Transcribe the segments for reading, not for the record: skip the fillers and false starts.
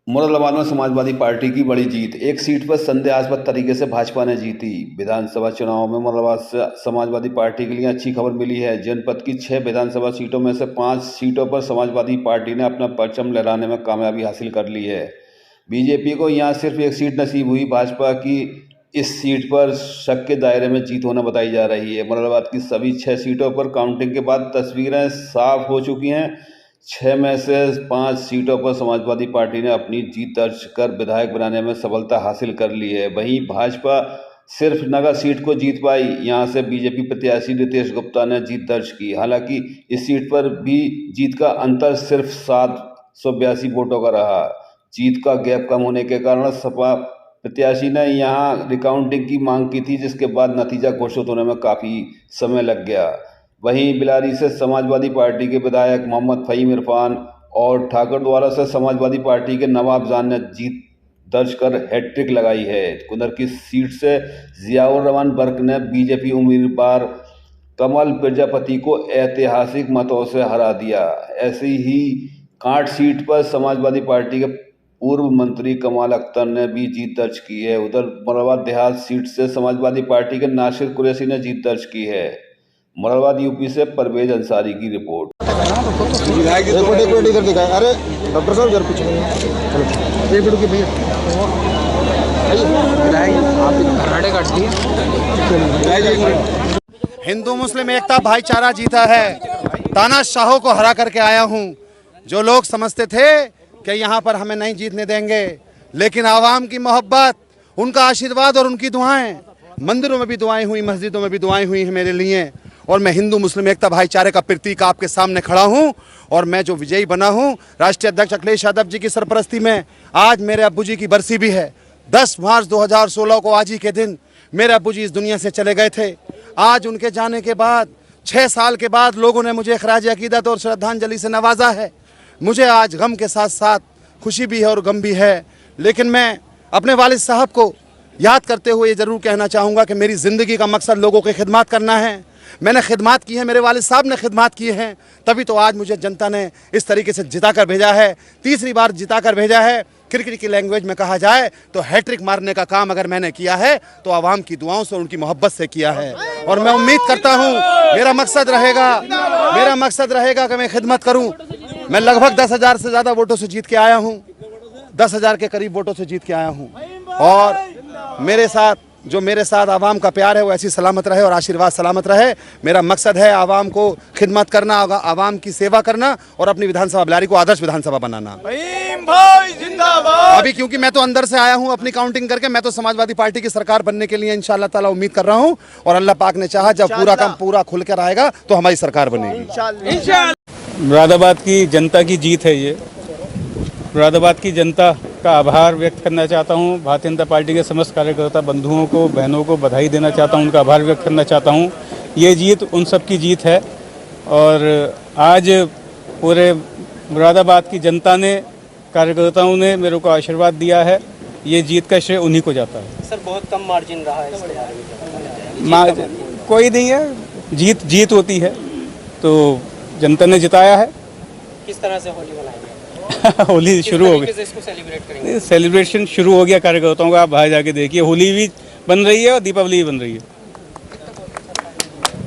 मुरादाबाद में समाजवादी पार्टी की बड़ी जीत। एक सीट पर संदेहास्पद तरीके से भाजपा ने जीती। विधानसभा चुनाव में मुरादाबाद से समाजवादी पार्टी के लिए अच्छी खबर मिली है। जनपद की 6 विधानसभा सीटों में से 5 सीटों पर समाजवादी पार्टी ने अपना परचम लहराने में कामयाबी हासिल कर ली है। बीजेपी को यहाँ सिर्फ एक सीट नसीब हुई। भाजपा की इस सीट पर शक के दायरे में जीत होना बताई जा रही है। मुरादाबाद की सभी 6 सीटों पर काउंटिंग के बाद तस्वीरें साफ हो चुकी हैं। 6 में से 5 सीटों पर समाजवादी पार्टी ने अपनी जीत दर्ज कर विधायक बनाने में सफलता हासिल कर ली है। वहीं भाजपा सिर्फ नगर सीट को जीत पाई। यहां से बीजेपी प्रत्याशी रितेश गुप्ता ने जीत दर्ज की। हालांकि इस सीट पर भी जीत का अंतर सिर्फ 782 वोटों का रहा। जीत का गैप कम होने के कारण सपा प्रत्याशी ने यहां रिकाउंटिंग की मांग की थी, जिसके बाद नतीजा घोषित होने में काफ़ी समय लग गया। वहीं बिलारी से समाजवादी पार्टी के विधायक मोहम्मद फहीम इरफान और ठाकुर द्वारा से समाजवादी पार्टी के नवाब जान ने जीत दर्ज कर हैट्रिक लगाई है। कुंदर की सीट से जियाउर रहमान बर्क ने बीजेपी उम्मीदवार कमल प्रजापति को ऐतिहासिक मतों से हरा दिया। ऐसी ही कांट सीट पर समाजवादी पार्टी के पूर्व मंत्री कमाल अख्तर ने भी जीत दर्ज की है। उधर मुरादाबाद देहात सीट से समाजवादी पार्टी के नासिर कुरैशी ने जीत दर्ज की है। मुरादाबाद यूपी से परवेज अंसारी की रिपोर्ट। इधर दिखाए। अरे डॉक्टर साहब इधर कुछ नहीं, एक मिनट की भैया हिंदू मुस्लिम एकता भाईचारा जीता है। तानाशाहों को हरा करके आया हूँ। जो लोग समझते थे कि यहाँ पर हमें नहीं जीतने देंगे, लेकिन आवाम की मोहब्बत, उनका आशीर्वाद और उनकी दुआएं, मंदिरों में भी दुआएं हुई, मस्जिदों में भी दुआएं हुई हैं मेरे लिए। और मैं हिंदू मुस्लिम एकता भाईचारे का प्रतीक आपके सामने खड़ा हूं। और मैं जो विजयी बना हूं, राष्ट्रीय अध्यक्ष अखिलेश यादव जी की सरपरस्ती में, आज मेरे अब्बू जी की बरसी भी है। 10 मार्च 2016 को आज ही के दिन मेरे अब्बू जी इस दुनिया से चले गए थे। आज उनके जाने के बाद 6 साल के बाद लोगों ने मुझे खराज अकीदत और श्रद्धांजलि से नवाजा है। मुझे आज गम के साथ साथ खुशी भी है और गम भी है। लेकिन मैं अपने वालिद साहब को याद करते हुए ये ज़रूर कहना चाहूँगा कि मेरी ज़िंदगी का मकसद लोगों की खिदमत करना है। मैंने खिदमत की है, मेरे वालिद साहब ने खिदमत की है, तभी तो आज मुझे जनता ने इस तरीके से जिता कर भेजा है। तीसरी बार जिता कर भेजा है। क्रिकेट की लैंग्वेज में कहा जाए तो हैट्रिक मारने का काम अगर मैंने किया है तो आवाम की दुआओं से, उनकी मोहब्बत से किया है। और मैं उम्मीद करता हूँ मेरा मकसद रहेगा कि मैं खिदमत करूँ। मैं लगभग 10,000 से ज़्यादा वोटों से जीत के आया हूँ। 10,000 के करीब वोटों से जीत के आया हूँ। और मेरे साथ आवाम का प्यार है वो ऐसी सलामत रहे और आशीर्वाद सलामत रहे। मेरा मकसद है आवाम को खिदमत करना, आवाम की सेवा करना और अपनी विधानसभा बिलारी को आदर्श विधानसभा बनाना। भाई जिंदाबाद। अभी क्योंकि मैं तो अंदर से आया हूँ अपनी काउंटिंग करके, मैं तो समाजवादी पार्टी की सरकार बनने के लिए इंशाअल्लाह ताला उम्मीद कर रहा हूँ। और अल्लाह पाक ने चाहा जब पूरा काम पूरा खुल कर आएगा तो हमारी सरकार बनेगी। मुरादाबाद की जनता की जीत है ये। मुरादाबाद की जनता का आभार व्यक्त करना चाहता हूँ। भारतीय जनता पार्टी के समस्त कार्यकर्ता बंधुओं को, बहनों को बधाई देना चाहता हूँ, उनका आभार व्यक्त करना चाहता हूँ। ये जीत उन सब की जीत है और आज पूरे मुरादाबाद की जनता ने, कार्यकर्ताओं ने मेरे को आशीर्वाद दिया है। ये जीत का श्रेय उन्हीं को जाता है। सर बहुत कम मार्जिन रहा है इसके बारे में। कोई नहीं है, जीत होती है तो जनता ने जिताया है। किस तरह से होली मनाएंगे? होली शुरू हो गई, इसको सेलिब्रेट करेंगे। सेलिब्रेशन शुरू हो गया कार्यकर्ताओं का। आप बाहर जाके देखिए, होली भी बन रही है और दीपावली भी बन रही है।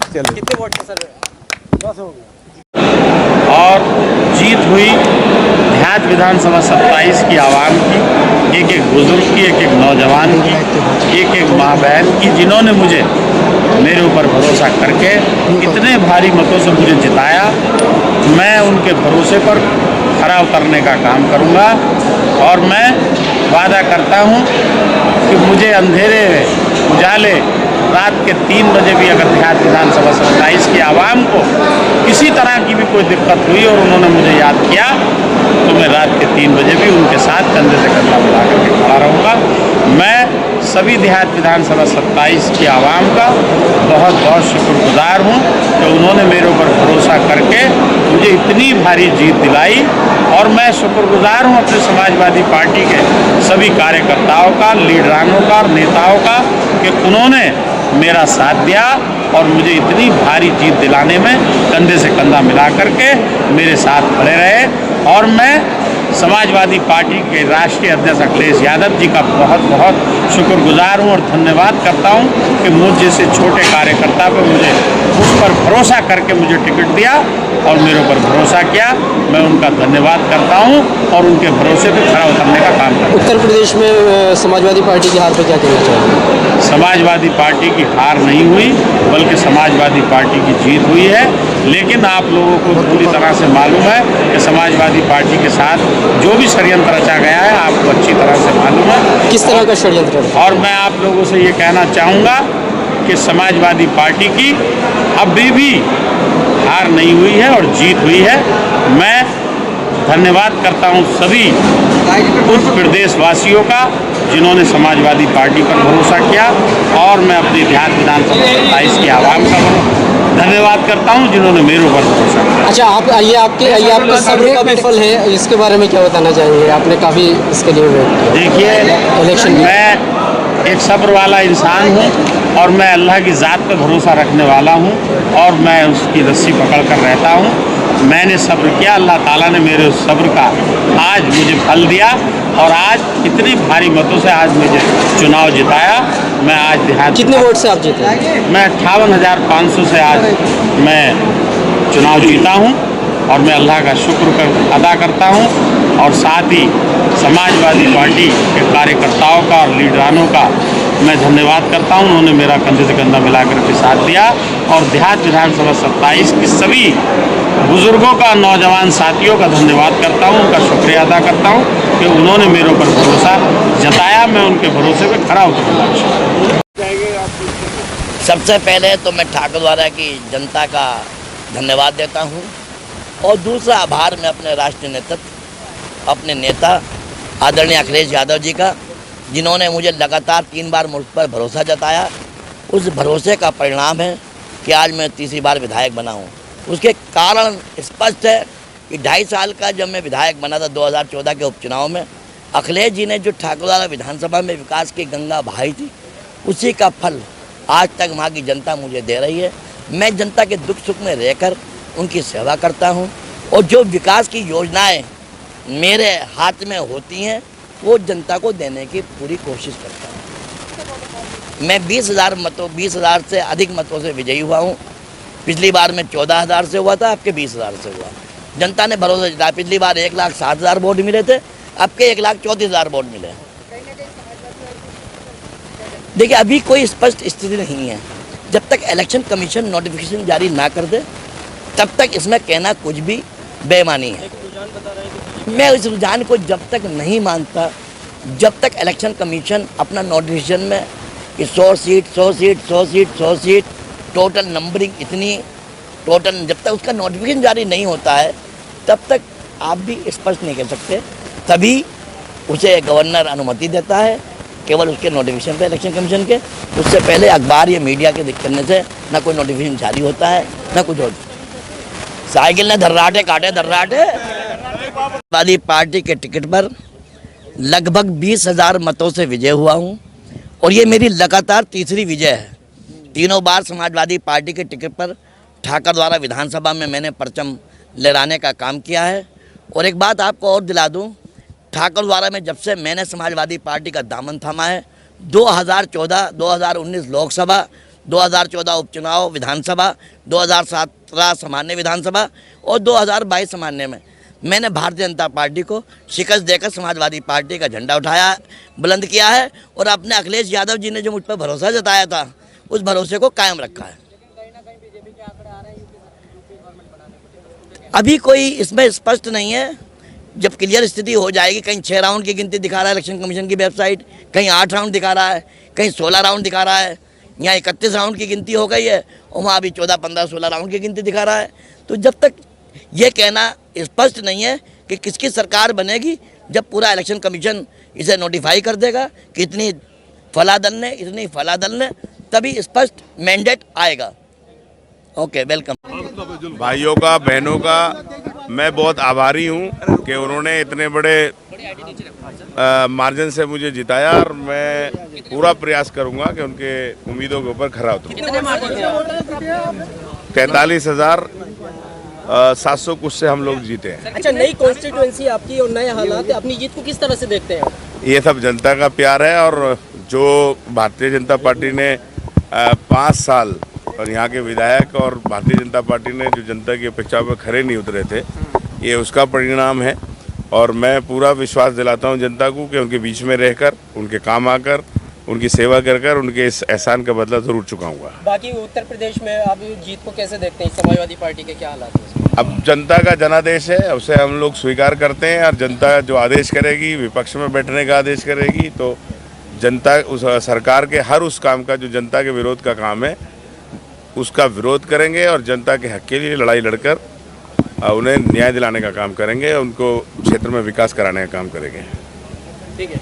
चलिए, कितने वोट थे सर? 10 हो गए। और जीत हुई देहात विधानसभा 27 की आवाम की, एक एक बुजुर्ग की, एक एक नौजवान की, एक एक माँ बहन की, जिन्होंने मुझे मेरे ऊपर भरोसा करके इतने भारी मतों से मुझे जिताया। मैं उनके भरोसे पर खरा उतरने का काम करूंगा और मैं वादा करता हूं कि मुझे अंधेरे उजाले रात के 3 बजे भी अगर देहात विधानसभा 27 की आवाम को किसी तरह की भी कोई दिक्कत हुई और उन्होंने मुझे याद किया तो मैं रात के 3 बजे भी उनके साथ कंधे से कंधा मिला करके खड़ा रहूँगा। मैं सभी देहात विधानसभा 27 की आवाम का बहुत बहुत शुक्रगुजार हूँ कि उन्होंने मेरे ऊपर भरोसा करके मुझे इतनी भारी जीत दिलाई। और मैं शुक्रगुजार हूँ अपने समाजवादी पार्टी के सभी कार्यकर्ताओं का, लीडरानों का और नेताओं का कि उन्होंने मेरा साथ दिया और मुझे इतनी भारी जीत दिलाने में कंधे से कंधा मिला करके मेरे साथ खड़े रहे। और मैं समाजवादी पार्टी के राष्ट्रीय अध्यक्ष अखिलेश यादव जी का बहुत बहुत शुक्रगुजार हूँ और धन्यवाद करता हूँ कि मुझ जैसे छोटे कार्यकर्ता पर मुझे उस पर भरोसा करके मुझे टिकट दिया और मेरे ऊपर भरोसा किया। मैं उनका धन्यवाद करता हूँ और उनके भरोसे पर खरा उतरने का काम करता हूँ। उत्तर प्रदेश में समाजवादी पार्टी की हार पर क्या कहना चाहिए? समाजवादी पार्टी की हार नहीं हुई बल्कि समाजवादी पार्टी की जीत हुई है। लेकिन आप लोगों को पूरी तरह से मालूम है कि समाजवादी पार्टी के साथ जो भी षड्यंत्र रचा गया है आपको अच्छी तरह से मालूम है। किस तरह का षड्यंत्र? और मैं आप लोगों से ये कहना चाहूँगा कि समाजवादी पार्टी की अभी भी हार नहीं हुई है और जीत हुई है। मैं धन्यवाद करता हूँ सभी उत्तर प्रदेश वासियों का जिन्होंने समाजवादी पार्टी पर भरोसा किया और मैं अपनी देहात विधानसभा 27 की आवाम का धन्यवाद करता हूं जिन्होंने मेरे ऊपर भरोसा किया। अच्छा, आप ये आपके सब्र का भी फल है, इसके बारे में क्या बताना चाहेंगे? आपने काफ़ी इसके लिए वेट किया। देखिए, इलेक्शन मैं एक सब्र वाला इंसान हूं और मैं अल्लाह की ज़ात पे भरोसा रखने वाला हूं और मैं उसकी रस्सी पकड़ कर रहता हूं। मैंने सब्र किया, अल्लाह ताला ने मेरे उस सब्र का आज मुझे फल दिया और आज इतनी भारी मतों से आज मुझे चुनाव जिताया। मैं आज देहात कितने वोट से आप जीते? मैं 58,500 से आज मैं चुनाव जीता हूं और मैं अल्लाह का शुक्र अदा करता हूं और साथ ही समाजवादी पार्टी के कार्यकर्ताओं का और लीडरानों का मैं धन्यवाद करता हूं। उन्होंने मेरा कंधे से कंधा मिलाकर के साथ दिया और देहात विधानसभा 27 की सभी बुजुर्गों का, नौजवान साथियों का धन्यवाद करता हूं, उनका शुक्रिया अदा करता हूं कि उन्होंने मेरे ऊपर भरोसा जताया। मैं उनके भरोसे पे खरा उतरूंगा। सबसे पहले तो मैं ठाकुरवाड़ा की जनता का धन्यवाद देता हूं और दूसरा आभार मैं अपने राष्ट्रीय नेतृत्व, अपने नेता आदरणीय अखिलेश यादव जी का, जिन्होंने मुझे लगातार 3 बार मुल्क पर भरोसा जताया। उस भरोसे का परिणाम है कि आज मैं तीसरी बार विधायक बना हूं। उसके कारण स्पष्ट है कि 2.5 साल का जब मैं विधायक बना था 2014 के उपचुनाव में, अखिलेश जी ने जो ठाकुरवाड़ा विधानसभा में विकास की गंगा बहाई थी, उसी का फल आज तक वहाँ की जनता मुझे दे रही है। मैं जनता के दुख सुख में रहकर उनकी सेवा करता हूँ और जो विकास की योजनाएं मेरे हाथ में होती हैं वो जनता को देने की पूरी कोशिश करता हूँ। मैं 20,000 से अधिक मतों से विजयी हुआ हूँ। पिछली बार मैं 14,000 से हुआ था, आपके 20,000 से हुआ। जनता ने भरोसा जताया। पिछली बार 1,07,000 वोट मिले थे, आपके 1,34,000 वोट मिले। देखिए, अभी कोई स्पष्ट स्थिति नहीं है। जब तक इलेक्शन कमीशन नोटिफिकेशन जारी ना कर दे तब तक इसमें कहना कुछ भी बेईमानी है। मैं इस रुझान को जब तक नहीं मानता, जब तक इलेक्शन कमीशन अपना नोटिफिकेशन में कि 100 सीट टोटल नंबरिंग इतनी टोटल, जब तक उसका नोटिफिकेशन जारी नहीं होता है तब तक आप भी स्पष्ट नहीं कह सकते। तभी उसे गवर्नर अनुमति देता है, केवल उसके नोटिफिकेशन पे इलेक्शन कमीशन के। उससे पहले अखबार या मीडिया के दिख करने से ना कोई नोटिफिकेशन जारी होता है ना कुछ होता। साइकिल ने धर्राटे काटे धर्राटे। समाजवादी पार्टी के टिकट पर लगभग 20,000 मतों से विजय हुआ हूँ और ये मेरी लगातार तीसरी विजय है। तीनों बार समाजवादी पार्टी के टिकट पर ठाकुरवाड़ा विधानसभा में मैंने परचम लहराने का काम किया है। और एक बात आपको और दिला दूं, ठाकुरवाड़ा में जब से मैंने समाजवादी पार्टी का दामन थामा है, 2014, 2019 लोकसभा, 2014 उपचुनाव विधानसभा, 2017 सामान्य विधानसभा और 2022 सामान्य में मैंने भारतीय जनता पार्टी को शिकस्त देकर समाजवादी पार्टी का झंडा उठाया, बुलंद किया है और अपने अखिलेश यादव जी ने जो मुझ पर भरोसा जताया था उस भरोसे को कायम रखा है। अभी कोई इसमें स्पष्ट नहीं है। जब क्लियर स्थिति हो जाएगी, कहीं 6 राउंड की गिनती दिखा रहा है इलेक्शन कमीशन की वेबसाइट, कहीं 8 राउंड दिखा रहा है, कहीं 16 राउंड दिखा रहा है, यहाँ 31 राउंड की गिनती हो गई है और वहाँ अभी 14, 15, 16 राउंड की गिनती दिखा रहा है। तो जब तक ये कहना स्पष्ट नहीं है कि किसकी सरकार बनेगी, जब पूरा इलेक्शन कमीशन इसे नोटिफाई कर देगा कि इतनी फला दल ने, तभी स्पष्ट मैंडेट आएगा। Okay, welcome. भाइयों का, बहनों का मैं बहुत आभारी हूं कि उन्होंने इतने बड़े मार्जिन से मुझे जिताया और मैं पूरा प्रयास करूंगा कि उनके उम्मीदों के ऊपर खरा उतरूं। 43,000 700 कुछ से हम लोग जीते हैं। अच्छा, नई कॉन्स्टिट्यूएंसी आपकी और नए हालात, अपनी जीत को किस तरह से देखते हैं? ये सब जनता का प्यार है, और जो भारतीय जनता पार्टी ने 5 साल और यहाँ के विधायक और भारतीय जनता पार्टी ने जो जनता की अपेक्षा पर खरे नहीं उतरे थे, ये उसका परिणाम है। और मैं पूरा विश्वास दिलाता हूँ जनता को कि उनके बीच में रहकर, उनके काम आकर, उनकी सेवा कर कर उनके इस एहसान का बदला जरूर चुकाऊंगा। बाकी उत्तर प्रदेश में आप जीत को कैसे देखते हैं? समाजवादी पार्टी के क्या हालात हैं? अब जनता का जनादेश है, उसे हम लोग स्वीकार करते हैं, और जनता जो आदेश करेगी, विपक्ष में बैठने का आदेश करेगी, तो जनता उस सरकार के हर उस काम का जो जनता के विरोध का काम है उसका विरोध करेंगे, और जनता के हक के लिए लड़ाई लड़कर उन्हें न्याय दिलाने का काम करेंगे, उनको क्षेत्र में विकास कराने का काम करेंगे। ठीक है।